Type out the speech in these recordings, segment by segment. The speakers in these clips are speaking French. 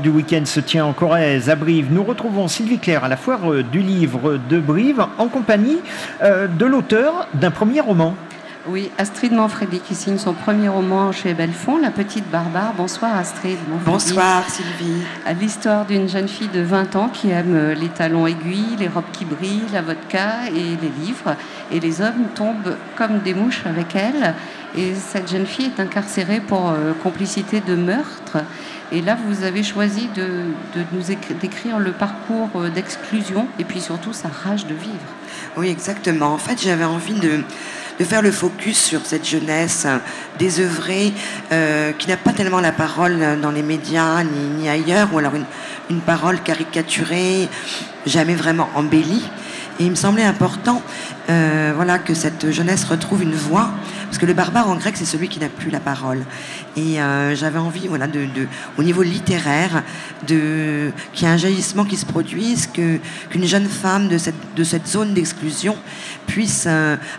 du week-end se tient en Corrèze, à Brive. Nous retrouvons Sylvie Claire à la foire du livre de Brive en compagnie de l'auteur d'un premier roman. Oui, Astrid Manfredi qui signe son premier roman chez Belfond, La Petite Barbare. Bonsoir Astrid. Bonsoir Sylvie. L'histoire d'une jeune fille de 20 ans qui aime les talons aiguilles, les robes qui brillent, la vodka et les livres. Et les hommes tombent comme des mouches avec elle. Et cette jeune fille est incarcérée pour complicité de meurtre. Et là, vous avez choisi de nous décrire le parcours d'exclusion et puis surtout sa rage de vivre. Oui, exactement. En fait, j'avais envie de faire le focus sur cette jeunesse désœuvrée qui n'a pas tellement la parole dans les médias ni ailleurs, ou alors une parole caricaturée, jamais vraiment embellie. Et il me semblait important que cette jeunesse retrouve une voix, parce que le barbare en grec, c'est celui qui n'a plus la parole. Et j'avais envie, au niveau littéraire, qu'il y ait un jaillissement qui se produise, qu'une jeune femme de cette zone d'exclusion puisse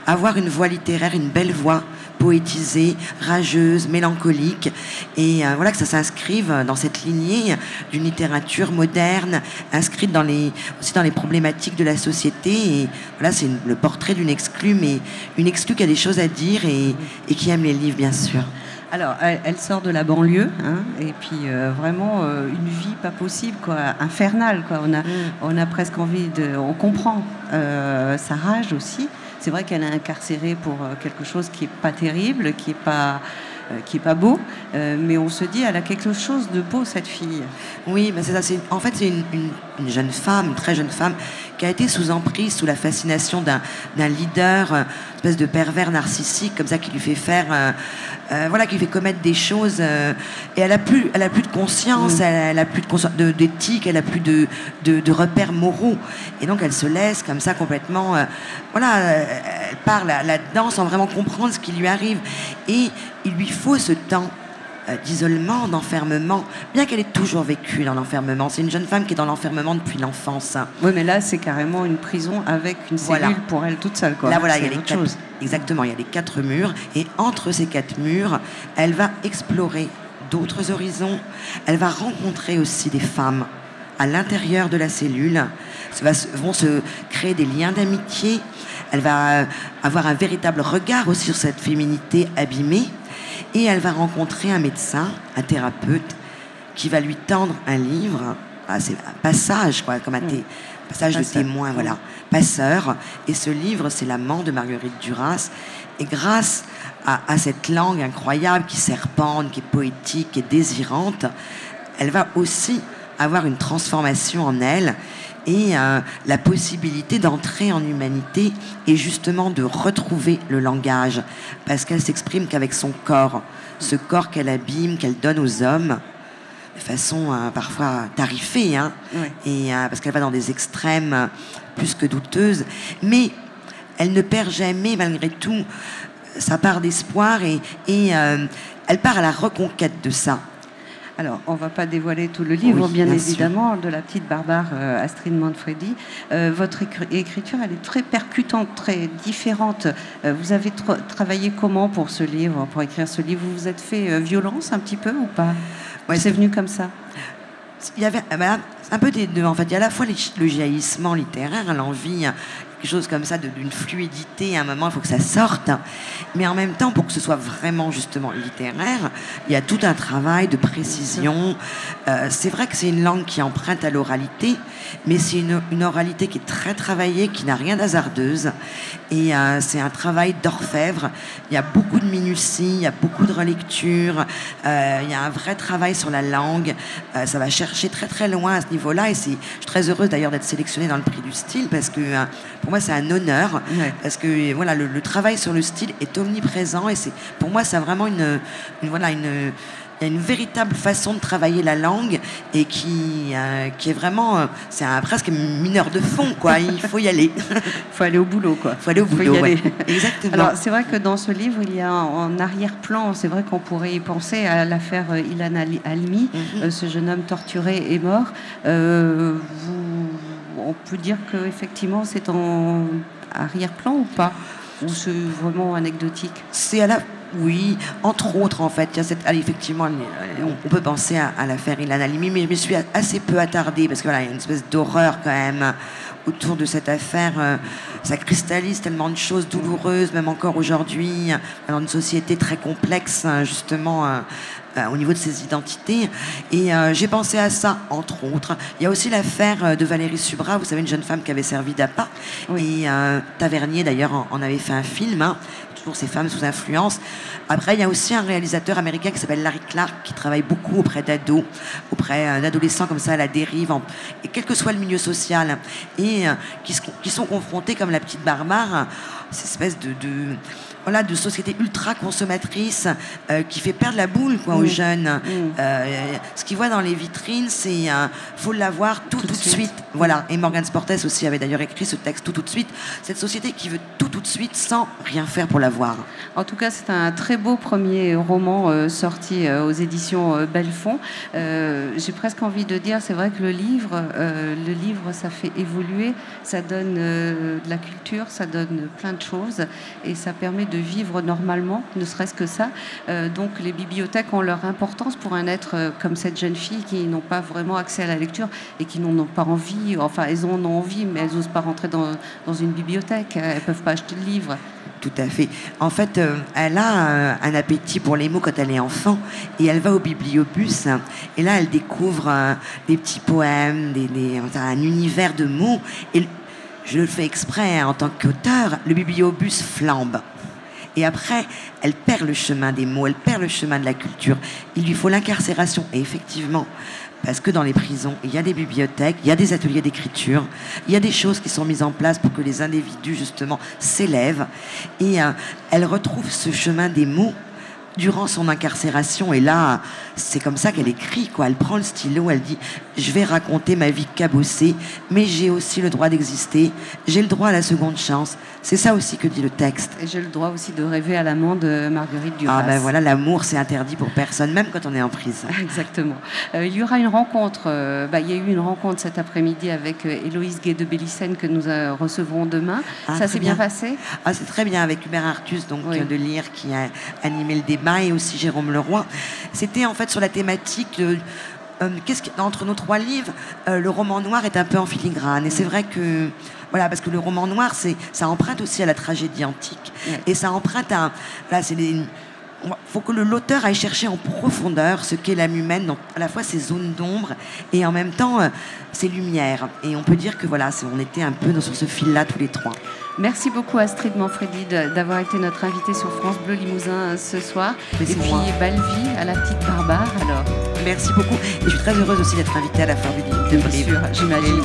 avoir une voix littéraire, une belle voix, poétisée, rageuse, mélancolique, et que ça s'inscrive dans cette lignée d'une littérature moderne, inscrite aussi dans les problématiques de la société. Et voilà, c'est le portrait d'une exclue, mais une exclue qui a des choses à dire et qui aime les livres, bien sûr. Alors, elle sort de la banlieue, et puis vraiment une vie pas possible, quoi, infernale, quoi. On a presque envie on comprend sa rage aussi. C'est vrai qu'elle est incarcérée pour quelque chose qui est pas terrible, qui est pas beau, mais on se dit elle a quelque chose de beau, cette fille. Oui, mais c'est ça. En fait, c'est une jeune femme, une très jeune femme, qui a été sous emprise, sous la fascination d'un leader, une espèce de pervers narcissique, comme ça, qui lui fait faire, qui lui fait commettre des choses. Et elle a plus de conscience, elle a plus d'éthique, elle a plus de repères moraux. Et donc, elle se laisse comme ça complètement. Elle part là-dedans sans vraiment comprendre ce qui lui arrive. Et il lui faut ce temps d'isolement, d'enfermement, bien qu'elle ait toujours vécu dans l'enfermement. C'est une jeune femme qui est dans l'enfermement depuis l'enfance. Oui, mais là, c'est carrément une prison avec une cellule pour elle toute seule, quoi. Là, il y a les quatre, exactement, il y a les 4 murs, et entre ces 4 murs, elle va explorer d'autres horizons. Elle va rencontrer aussi des femmes à l'intérieur de la cellule. Vont se créer des liens d'amitié. Elle va avoir un véritable regard aussi sur cette féminité abîmée. Et elle va rencontrer un médecin, un thérapeute, qui va lui tendre un livre. C'est un passage, quoi, comme un passage de témoin, voilà. Passeur. Et ce livre, c'est L'amant de Marguerite Duras. Et grâce à cette langue incroyable qui serpente, qui est poétique, qui est désirante, elle va aussi avoir une transformation en elle et la possibilité d'entrer en humanité et justement de retrouver le langage, parce qu'elle s'exprime qu'avec son corps, ce corps qu'elle abîme, qu'elle donne aux hommes de façon parfois tarifée, et parce qu'elle va dans des extrêmes plus que douteuses, mais elle ne perd jamais malgré tout sa part d'espoir et elle part à la reconquête de ça. Alors, on ne va pas dévoiler tout le livre, bien évidemment, sûr. De La Petite Barbare, Astrid Manfredi. Votre écriture, elle est très percutante, très différente. Vous avez travaillé comment pour ce livre, pour écrire ce livre? Vous vous êtes fait violence un petit peu ou pas? C'est venu comme ça? Il y avait un peu des deux. En fait, il y a à la fois le jaillissement littéraire, l'envie, quelque chose comme ça, d'une fluidité. À un moment, il faut que ça sorte. Mais en même temps, pour que ce soit vraiment, justement, littéraire, il y a tout un travail de précision. C'est vrai que c'est une langue qui emprunte à l'oralité, mais c'est une oralité qui est très travaillée, qui n'a rien d'hasardeuse. Et c'est un travail d'orfèvre. Il y a beaucoup de minutie, il y a beaucoup de relecture. Il y a un vrai travail sur la langue. Ça va chercher très, très loin à ce niveau-là. Et je suis très heureuse, d'ailleurs, d'être sélectionnée dans le prix du style, parce que pour moi, c'est un honneur, parce que le travail sur le style est omniprésent, et pour moi, c'est vraiment il y a une véritable façon de travailler la langue, et qui est vraiment, c'est presque mineur de fond, quoi. Il faut y aller. Il faut aller au boulot, quoi. Il faut aller au boulot, ouais. Exactement. Alors, c'est vrai que dans ce livre, il y a en arrière-plan, c'est vrai qu'on pourrait y penser à l'affaire Ilan Halimi, ce jeune homme torturé et mort. On peut dire qu'effectivement, c'est en arrière-plan ou pas? Ou c'est vraiment anecdotique? C'est Oui, entre autres, en fait. Il y a effectivement, on peut penser à l'affaire Ilan Halimi, mais je me suis assez peu attardée, parce que voilà, il y a une espèce d'horreur quand même autour de cette affaire. Ça cristallise tellement de choses douloureuses, même encore aujourd'hui, dans une société très complexe, justement, au niveau de ses identités. Et j'ai pensé à ça, entre autres. Il y a aussi l'affaire de Valérie Subra, vous savez, une jeune femme qui avait servi d'appât. Oui. Et Tavernier, d'ailleurs, en avait fait un film, hein, toujours ces femmes sous influence. Après, il y a aussi un réalisateur américain qui s'appelle Larry Clark, qui travaille beaucoup auprès d'ados, auprès d'adolescents comme ça à la dérive, et quel que soit le milieu social, et qui sont confrontés, comme la petite Barbare, cette espèce de société ultra consommatrice qui fait perdre la boule aux jeunes. Ce qu'ils voient dans les vitrines, c'est faut l'avoir tout de suite. Voilà. Et Morgan Sportes aussi avait d'ailleurs écrit ce texte tout de suite. Cette société qui veut tout de suite sans rien faire pour l'avoir. En tout cas, c'est un très beau premier roman sorti aux éditions Belfond. J'ai presque envie de dire, c'est vrai que le livre, ça fait évoluer, ça donne de la culture, ça donne plein de choses et ça permet de vivre normalement, ne serait-ce que ça. Donc les bibliothèques ont leur importance pour un être comme cette jeune fille qui n'ont pas vraiment accès à la lecture et qui n'en ont pas envie. Enfin, elles en ont envie, mais elles n'osent pas rentrer dans une bibliothèque. Elles ne peuvent pas acheter de livres. Tout à fait. En fait, elle a un appétit pour les mots quand elle est enfant et elle va au bibliobus et là, elle découvre des petits poèmes, un univers de mots. Et je le fais exprès, en tant qu'auteur, le bibliobus flambe. Et après, elle perd le chemin des mots, elle perd le chemin de la culture. Il lui faut l'incarcération. Et effectivement, parce que dans les prisons, il y a des bibliothèques, il y a des ateliers d'écriture, il y a des choses qui sont mises en place pour que les individus, justement, s'élèvent. Et elle retrouve ce chemin des mots durant son incarcération. Et là, c'est comme ça qu'elle écrit, quoi. Elle prend le stylo, elle dit « Je vais raconter ma vie cabossée, mais j'ai aussi le droit d'exister. J'ai le droit à la seconde chance. » C'est ça aussi que dit le texte. Et j'ai le droit aussi de rêver à l'amant de Marguerite Duras. Ah ben voilà, l'amour, c'est interdit pour personne, même quand on est en prison. Exactement. Il y aura une rencontre, il y a eu une rencontre cet après-midi avec Héloïse Gué de Bélissène que nous recevrons demain. Ça s'est bien passé? Ah, c'est très bien, avec Hubert Artus, donc, de Lire, qui a animé le débat, et aussi Jérôme Leroy. C'était en fait sur la thématique entre nos trois livres, le roman noir est un peu en filigrane. Et c'est vrai que, voilà, parce que le roman noir, ça emprunte aussi à la tragédie antique. Et ça emprunte à... Il faut que l'auteur aille chercher en profondeur ce qu'est l'âme humaine, donc à la fois ces zones d'ombre et en même temps ces lumières. Et on peut dire que voilà, on était un peu sur ce fil-là tous les trois. Merci beaucoup Astrid Manfredi d'avoir été notre invitée sur France Bleu Limousin ce soir. Et puis belle vie à la petite Barbare alors. Merci beaucoup. Et je suis très heureuse aussi d'être invitée à la Foire du Livre de Brive. Bien sûr, j'imagine.